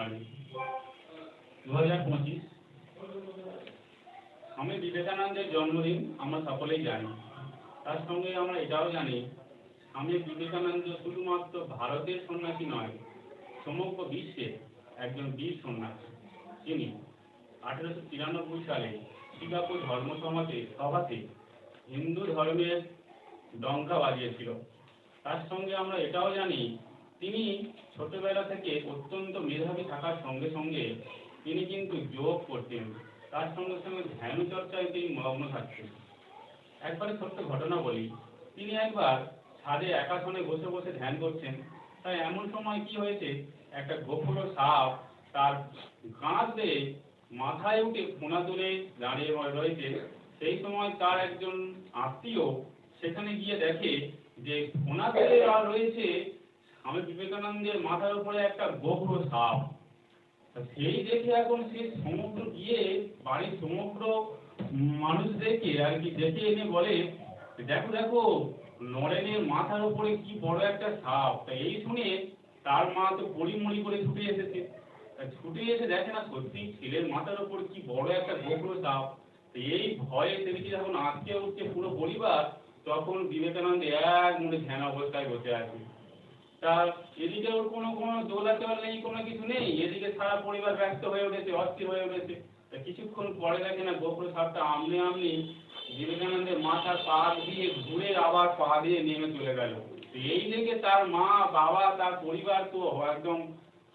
2025 স্বামী বিবেকানন্দের জন্মদিন আমরা সকলেই জানি। তার সঙ্গে আমরা এটাও জানি স্বামী বিবেকানন্দ শুধুমাত্র ভারতের সন্ন্যাসী নয়, সমগ্র বিশ্বের একজন বীর সন্ন্যাসী। তিনি 1893 সালে সিঙ্গাপুর সভাতে হিন্দু ধর্মের ডঙ্কা বাজিয়েছিল। তার সঙ্গে আমরা এটাও জানি তিনি ছোটবেলা থেকে অত্যন্ত মেধাবী থাকার সঙ্গে সঙ্গে তিনি কিন্তু যোগ করতেন, তার সঙ্গে সঙ্গে ধ্যান চর্চায় তিনি মগ্ন থাকতেন। একবারে ছোট্ট ঘটনা বলি, তিনি একবার ছাদে একাসনে বসে বসে ধ্যান করছেন। তাই এমন সময় কি হয়েছে, একটা গোখরো সাপ তার কাঁধ দিয়ে মাথায় উঠে ফোনা তুলে দাঁড়িয়ে রয়েছে। সেই সময় তার একজন আত্মীয় সেখানে গিয়ে দেখে যে ফোনা তুলে রয়েছে স্বামী বিবেকানন্দের মাথার উপরে একটা গোখরো সাপ। সেই দেখে এখন সে সমগ্র গিয়ে বাড়ির সমগ্র মানুষদেরকে আর কি ডেকে এনে বলে, দেখো দেখো নরেনের মাথার উপরে কি বড় একটা সাপ। এই শুনে তার মা তো পড়িমড়ি করে ছুটে এসেছে। ছুটে এসে দেখে না সত্যি ছেলের মাথার উপর কি বড় একটা গোখরো সাপ। এই ভয়ে সেদিকে যখন আটকে উঠছে পুরো পরিবার, তখন বিবেকানন্দ এক মনে ধ্যান অবস্থায় বসে আছে। তার এদিকে ওর কোনো দৌলাচল নেই, কোনো কিছু নেই, এদিকে সারা পরিবার ব্যস্ত হয়ে উঠেছে, অস্থির হয়ে উঠেছে। কিছুক্ষণ পরে দেখে না গোখরো সাপটা আমনে আমনি বিবেকানন্দের মাথার পা দিয়ে ঘুরে আবার পা দিয়ে নেমে চলে গেল। এই দেখে তার মা বাবা তার পরিবার তো একদম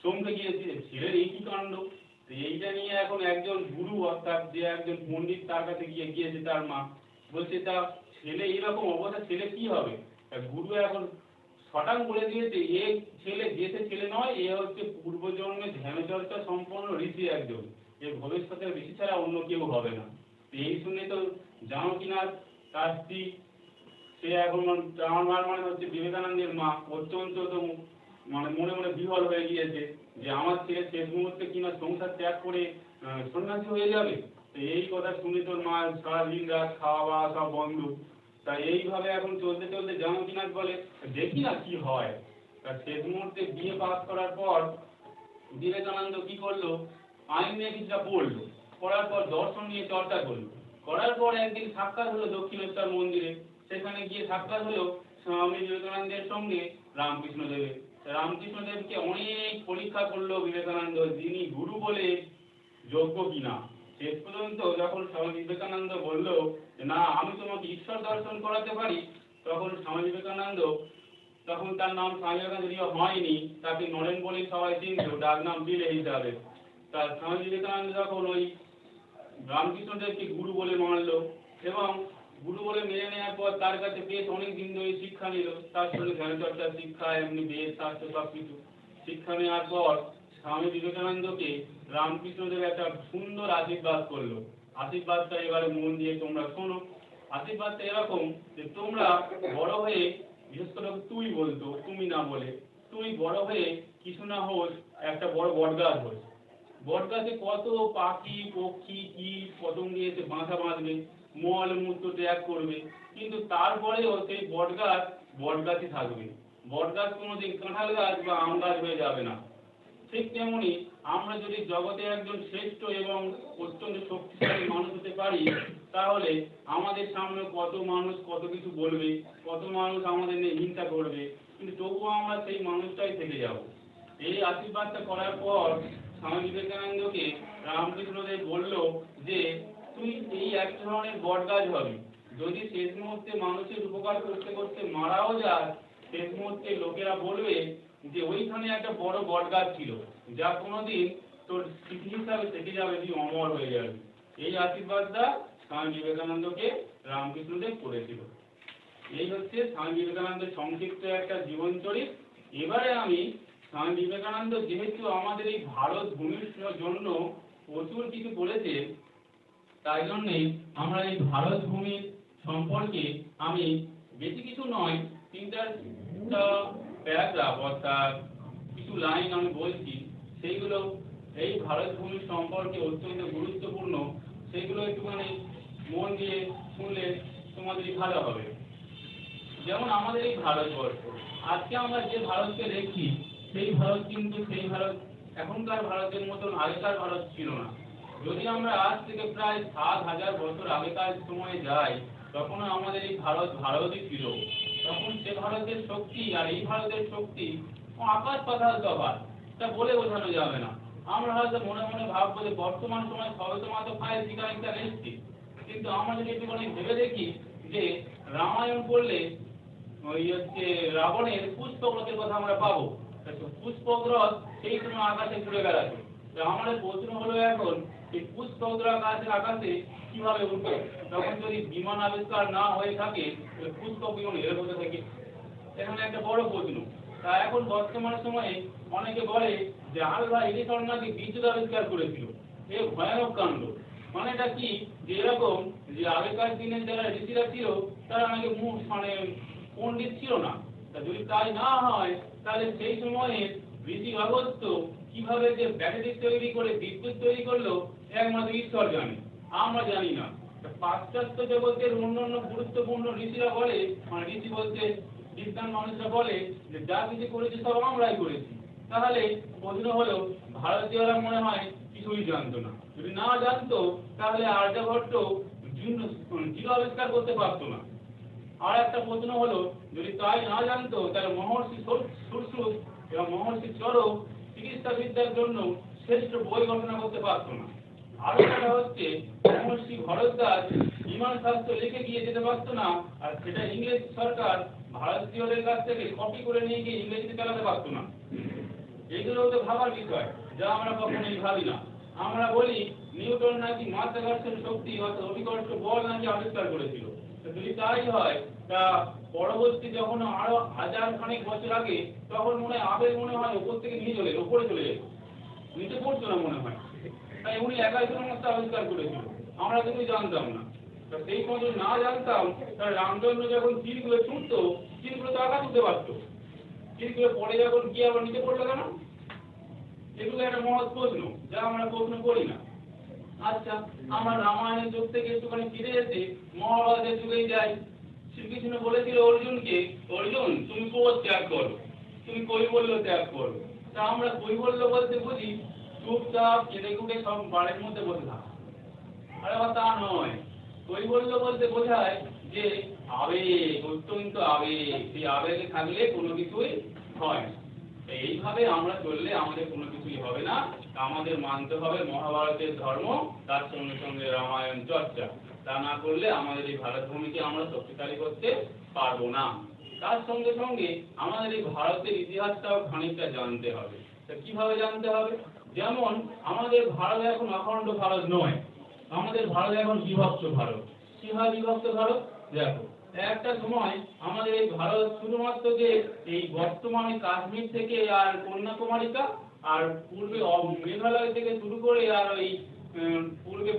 চমকে গিয়েছে, ছেলের এই কি কাণ্ড। এইটা নিয়ে এখন একজন গুরু অর্থাৎ যে একজন পণ্ডিত তার কাছে গিয়েছে তার মা, বলছে তা ছেলে এইরকম অবস্থা, ছেলে কি হবে। গুরু এখন হঠাৎ বলে দিয়েছে এ ছেলে দেশে ছেলে নয়, এ হচ্ছে পূর্বজন্মে ধ্যান চর্চা সম্পন্ন ঋষি একজন, এ ভবিষ্যতের ঋষি ছাড়া অন্য কেউ হবে না। এই শুনে তো জানো কিনা তার স্ত্রী, সে এখন আমার মানে হচ্ছে বিবেকানন্দের মা, অত্যন্ত তো মানে মনে মনে বিহ্বল হয়ে গিয়েছে যে আমার ছেলে শেষ মুহূর্তে কিনা সংসার ত্যাগ করে সন্ন্যাসী হয়ে যাবে। তো এই কথা শুনে তোর মা সারাদিন রাত খাওয়া দাওয়া সব বন্ধ। তা এইভাবে এখন চলতে চলতে জামাকিনাথ বলে দেখি না কি হয়। তা শেষ মুহূর্তে বিয়ে পাস করার পর বিবেকানন্দ কি করলো, আইন নিয়ে কিছুটা পড়লো, পড়ার পর দর্শন নিয়ে চর্চা করলো। করার পর একদিন সাক্ষাৎ হলো দক্ষিণেশ্বর মন্দিরে। সেখানে গিয়ে সাক্ষাৎ হলো স্বামী বিবেকানন্দের সঙ্গে রামকৃষ্ণদেবের। রামকৃষ্ণদেবকে অনেক পরীক্ষা করলো বিবেকানন্দ, যিনি গুরু বলে যোগ্য কিনা। শেষ পর্যন্ত যখন স্বামী বিবেকানন্দ বলল না আমি তোমাকে ঈশ্বর দর্শন করাতে পারি, তখন স্বামী বিবেকানন্দ, তখন তার নাম স্বামী বিবেকানন্দ হয়নি, তাকে নরেন বলে সবাই চিনত, ডাক নাম দিলে হিসাবে। তার স্বামী বিবেকানন্দ যখন ওই রামকৃষ্ণদেবকে গুরু বলে মানলো এবং গুরু বলে মেনে নেওয়ার পর তার কাছে বেশ অনেক দিন ধরে শিক্ষা নিল, তার সঙ্গে ধ্যানচর্চার শিক্ষা, এমনি বেদ শাস্ত্র সব কিছু শিক্ষা নেওয়ার পর স্বামী বিবেকানন্দকে রামকৃষ্ণদেব একটা সুন্দর আশীর্বাদ করলো। আশীর্বাদটা এবারে মন দিয়ে তোমরা শোনো। আশীর্বাদটা এরকম যে তোমরা বড় হয়ে, বিশেষ করে তুই বলতো, তুমি না বলে, তুই বড় হয়ে কিছু না হোস একটা বড় বটগাছ হোস। বটগাছে কত পাখি পক্ষী কীট পতঙ্গে এসে বাসা বাঁধবে, মল মূত্র ত্যাগ করবে, কিন্তু তারপরেও সেই বটগাছই থাকবে। বটগাছ কোনোদিন কাঁঠাল গাছ বা আম গাছ হয়ে যাবে না। ঠিক তেমনি আমরা যদি জগতে একজন শ্রেষ্ঠ এবং অত্যন্ত শক্তিশালী মানুষ হতে পারি, তাহলে আমাদের সামনে কত মানুষ কত কিছু বলবে, কত মানুষ আমাদের নিয়ে হিংসা করবে, কিন্তু তবুও আমরা সেই মানুষটাই থেকে যাব। এই আশীর্বাদটা করার পর স্বামী বিবেকানন্দকে রামকৃষ্ণদেব বলল যে তুই এই এক ধরনের বটগাছ হবি, যদি শেষ মুহূর্তে মানুষের উপকার করতে করতে মারাও যায়, শেষ মুহূর্তে লোকেরা বলবে যে ওইখানে একটা বড় বটগাছ ছিল, যা কোনোদিন তোর স্মৃতি হিসাবে থেকে যাবে, তুই অমর হয়ে যাবে। এই আশীর্বাদটা স্বামী বিবেকানন্দকে রামকৃষ্ণদেব করেছিল। এই হচ্ছে স্বামী বিবেকানন্দের সংক্ষিপ্ত একটা জীবন চরিত। এবারে আমি স্বামী বিবেকানন্দ যেহেতু আমাদের এই ভারত ভূমির জন্য প্রচুর কিছু করেছে, তাই জন্যে আমরা এই ভারত ভূমির সম্পর্কে আমি বেশি কিছু নয়, 3টা প্যারাগ্রাফ অর্থাৎ কিছু লাইন আমি বলছি, সেইগুলো এই ভারত ভূমির সম্পর্কে অত্যন্ত গুরুত্বপূর্ণ। সেইগুলো একটুখানি মন দিয়ে শুনলে তোমাদেরই ভালো হবে। যেমন আমাদের এই ভারতবর্ষ, আজকে আমরা যে ভারতকে দেখি সেই ভারত কিন্তু সেই ভারত এখনকার ভারতের মতন আগেকার ভারত ছিল না। যদি আমরা আজ থেকে প্রায় 7,000 বছর আগেকার সময়ে যাই, তখনও আমাদের এই ভারতই ছিল। তখন সে ভারতের শক্তি আর এই ভারতের শক্তি আকাশ পাতাল তফাৎ, তা বলে বোঝানো যাবে না। আমরা হয়তো মনে মনে ভাববো যে বর্তমান সময় সবে তো মাত্র 5G কানেকশন এসছে, কিন্তু আমরা যদি একটুখানি ভেবে দেখি যে রামায়ণ পড়লে ওই হচ্ছে রাবণের পুষ্পগ্রথের কথা আমরা পাবো। পুষ্পগ্রথ সেই সময় আকাশে ঘুরে বেড়াতো। তো আমাদের প্রশ্ন হলো এখন এই পুষ্পগ্রথ আকাশে কিভাবে উঠবে? তখন যদি বিমান আবিষ্কার না হয়ে থাকে, পুষ্পক বিমান এর মধ্যে থেকে এখানে একটা বড় প্রশ্ন। তা এখন বর্তমান সময়ে অনেকে বলে যে আলভা এডিসন নাকি বিদ্যুৎ আবিষ্কার করেছিল। এ ভয়ানক কাণ্ড। মানেটা কি, যে এরকম যে আগেকার দিনে যারা ঋষিরা ছিল তারা নাকি মানে পণ্ডিত ছিল না। তা যদি তাই না হয়, তাহলে সেই সময়ে ঋষি অগস্ত্য কিভাবে যে ব্যাটারি তৈরি করে বিদ্যুৎ তৈরি করলো, একমাত্র ঈশ্বর জানে, আমরা জানি না। পাশ্চাত্য জগতের অন্যান্য গুরুত্বপূর্ণ ঋষিরা বলে, মানে ঋষি বলতে বিজ্ঞান মানুষরা বলে যে যা কিছু করেছি সব আমরাই করেছি। তাহলে প্রশ্ন হলো, ভারতীয়রা মনে হয় কিছুই জানতো না। যদি না জানতো তাহলে আর্যভট্ট জিরো আবিষ্কার করতে পারতো না। আর একটা প্রশ্ন হলো, যদি তাই না জানতো তাহলে মহর্ষি সুশ্রুত এবং মহর্ষি চরক চিকিৎসা বিদ্যার জন্য শ্রেষ্ঠ বই ঘোষণা করতে পারতো না। আরো একটা হচ্ছে, মহর্ষি ভরদ্বাজ বিমান শাস্ত্র লিখে গিয়ে যেতে পারতো না, আর সেটা ইংরেজ সরকার ভারতীয়দের কাছ থেকে কপি করে নিয়ে গিয়ে ইংরেজিতে চালাতে পারতো না। এগুলো তো ভাবার বিষয়, যা আমরা কখনোই ভাবি না। আমরা বলি নিউটন নাকি মাধ্যাকর্ষণ শক্তি অর্থাৎ অভিকর্ষ বল নাকি আবিষ্কার করেছিল। যদি তাই হয়, তা পরবর্তী যখন আরো হাজার খানেক বছর আগে, তখন মনে হয় আপেল মনে হয় উপর থেকে উপরে চলে যেত, নিচে পড়তো না মনে হয়। তাই উনি একাই সমস্ত আবিষ্কার করেছিল, আমরা কিন্তু জানতাম না। তা সেই সময় যদি না জানতাম, তাহলে রামচন্দ্র যখন তীরগুলো ছুটতো, তীরগুলো তো আঘাত দিতে পারতো। তীরগুলো পড়ে যখন কি আবার নিচে পড়লো কেন? এগুলো একটা মহৎ প্রশ্ন, যা আমরা প্রশ্ন করি না। আচ্ছা, আমরা রামায়ণের যুগ থেকে একটুখানি ফিরে এসে মহাভারতের যুগেই যাই। শ্রীকৃষ্ণ বলেছিল অর্জুনকে, অর্জুন তুমি ক্রোধ ত্যাগ করো, তুমি কৈবল্য ত্যাগ করো। তা আমরা কৈবল্য বলতে বুঝি চুপচাপ কেঁদে কুটে সব বাড়ির মধ্যে বসে থাকা। আরে তা নয়। কৈবল্য বলতে বোঝায় যে আবেগ, অত্যন্ত আবেগ, সেই আবেগে থাকলে কোনো কিছুই হয় না। এইভাবে আমরা চললে আমাদের কোনো কিছুই হবে না। আমাদের মানতে হবে মহাভারতের ধর্ম, তার সঙ্গে সঙ্গে রামায়ণ চর্চা। তা না করলে আমাদের এই ভারত ভূমিকে আমরা শক্তিশালী করতে পারবো না। তার সঙ্গে সঙ্গে আমাদের এই ভারতের ইতিহাসটাও খানিকটা জানতে হবে। তা কিভাবে জানতে হবে? যেমন আমাদের ভারত এখন অখণ্ড ভারত নয়, আমাদের ভারত এখন বিভক্ত ভারত। কিভাবে বিভক্ত ভারত? দেখো, একটা সময় আমাদের এই ভারত শুধুমাত্র যে এই বর্তমানে কাশ্মীর থেকে আর কন্যাকুমারিকা আর পূর্বে মেঘালয় থেকে শুরু করে আর ওই পূর্বে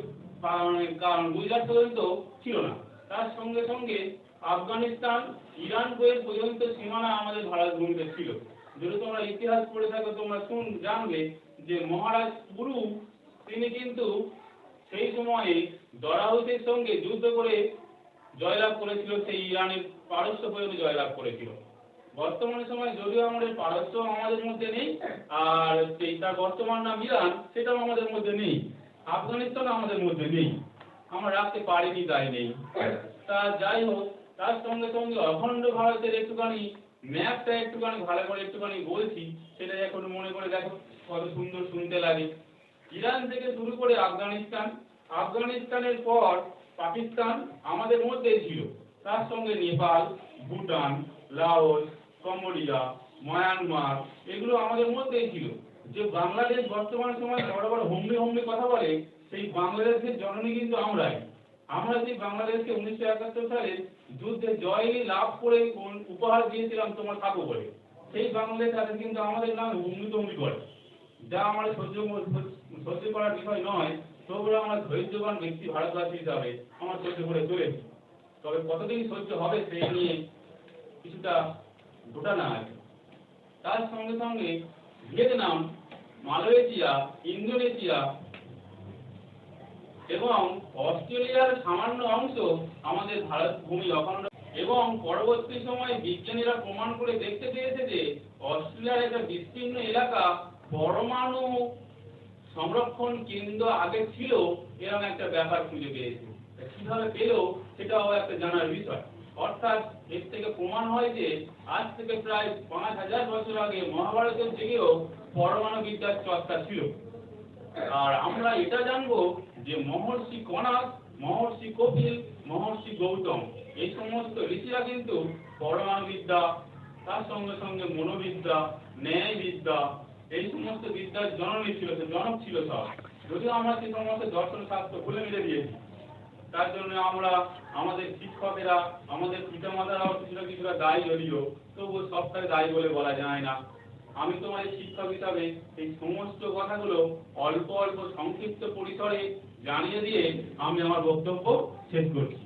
গুজরাট পর্যন্ত ছিল না। তার সঙ্গে সঙ্গে আফগানিস্তান, ইরান পর্যন্ত সীমানা আমাদের ভারত ভূমিতে ছিল। যদি তোমরা ইতিহাস পড়ে থাকো, তোমরা জানবে যে মহারাজ পুরু তিনি কিন্তু সেই সময়ে দরাউসের সঙ্গে যুদ্ধ করে জয়লাভ করেছিল, সেই ইরানের পারস্য পর্যন্ত জয়লাভ করেছিল। বর্তমান সময় যদিও আমাদের পারস্য আমাদের মধ্যে নেই, আর তার বর্তমান নাম ইরান, সেটাও আমাদের মধ্যে নেই। আফগানিস্তান আমাদের মধ্যে নেই, আমরা রাখতে পারিনি, তাই নেই। তা যাই হোক, তার সঙ্গে সঙ্গে অখণ্ড ভারতের একটুখানি ম্যাপটা একটুখানি ভালো করে একটুখানি বলছি, সেটা এখন মনে করে দেখো কত সুন্দর শুনতে লাগে। ইরান থেকে শুরু করে আফগানিস্তান, আফগানিস্তানের পর পাকিস্তান আমাদের মধ্যেই ছিল। তার সঙ্গে Nepal, Bhutan, Laos, Cambodia, Myanmar, এগুলো আমাদের মধ্যেই ছিল। যে বাংলাদেশ বর্তমান সময় বড় বড় হুমড়ি কথা বলে, সেই বাংলাদেশের জননী কিন্তু আমরাই। আমরা সেই বাংলাদেশকে 1971 সালে যুদ্ধে জয় লাভ করে উপহার দিয়েছিলাম তোমার থাকো বলে। সেই বাংলাদেশ আজ কিন্তু আমাদের নাম হুমড়ি করে, যা আমাদের সহ্য করার বিষয় নয়। তবুও আমরা ধৈর্যবান ব্যক্তি ভারতবাসী হিসাবে আমরা সহ্য করে চলেছি। তবে কতদিন সহ্য হবে সেই নিয়ে কিছুটা ঘটনা আছে। তার সঙ্গে সঙ্গে ভিয়েতনাম, মালয়েশিয়া, ইন্দোনেশিয়া এবং অস্ট্রেলিয়ার সামান্য অংশ আমাদের ভারত ভূমি অখণ্ড। এবং পরবর্তী সময়ে বিজ্ঞানীরা প্রমাণ করে দেখতে পেয়েছে যে অস্ট্রেলিয়ার একটা বিস্তীর্ণ এলাকা পরমাণু সংরক্ষণ কেন্দ্র আগে ছিল এরকম একটা ব্যাপার খুঁজে পেয়েছে। কিভাবে পেলো সেটাও একটা জানার বিষয়। অর্থাৎ এর থেকে প্রমাণ হয় যে আজ থেকে প্রায় 5000 বছর আগে মহাভারতের যুগেও পরমাণু বিদ্যার চর্চা ছিল। আর আমরা এটা জানবো যে মহর্ষি কণাদ, মহর্ষি কপিল, মহর্ষি গৌতম এই সমস্ত ঋষিরা কিন্তু পরমাণু বিদ্যা, তার সঙ্গে সঙ্গে মনোবিদ্যা, ন্যায়বিদ্যা এই সমস্ত বিদ্যার জনক ছিল সব। যদিও আমরা সে সমস্ত দর্শন শাস্ত্র ভুলে মিলে দিয়েছি। তার জন্য আমরা আমাদের শিক্ষকেরা, আমাদের পিতামাতারাও কিছুটা দায়ী যদিও, তবুও সবটাই দায়ী বলে বলা যায় না। আমি তোমার শিক্ষক হিসাবে এই সমস্ত কথাগুলো অল্প অল্প সংক্ষিপ্ত পরিসরে জানিয়ে দিয়ে আমি আমার বক্তব্য শেষ করছি।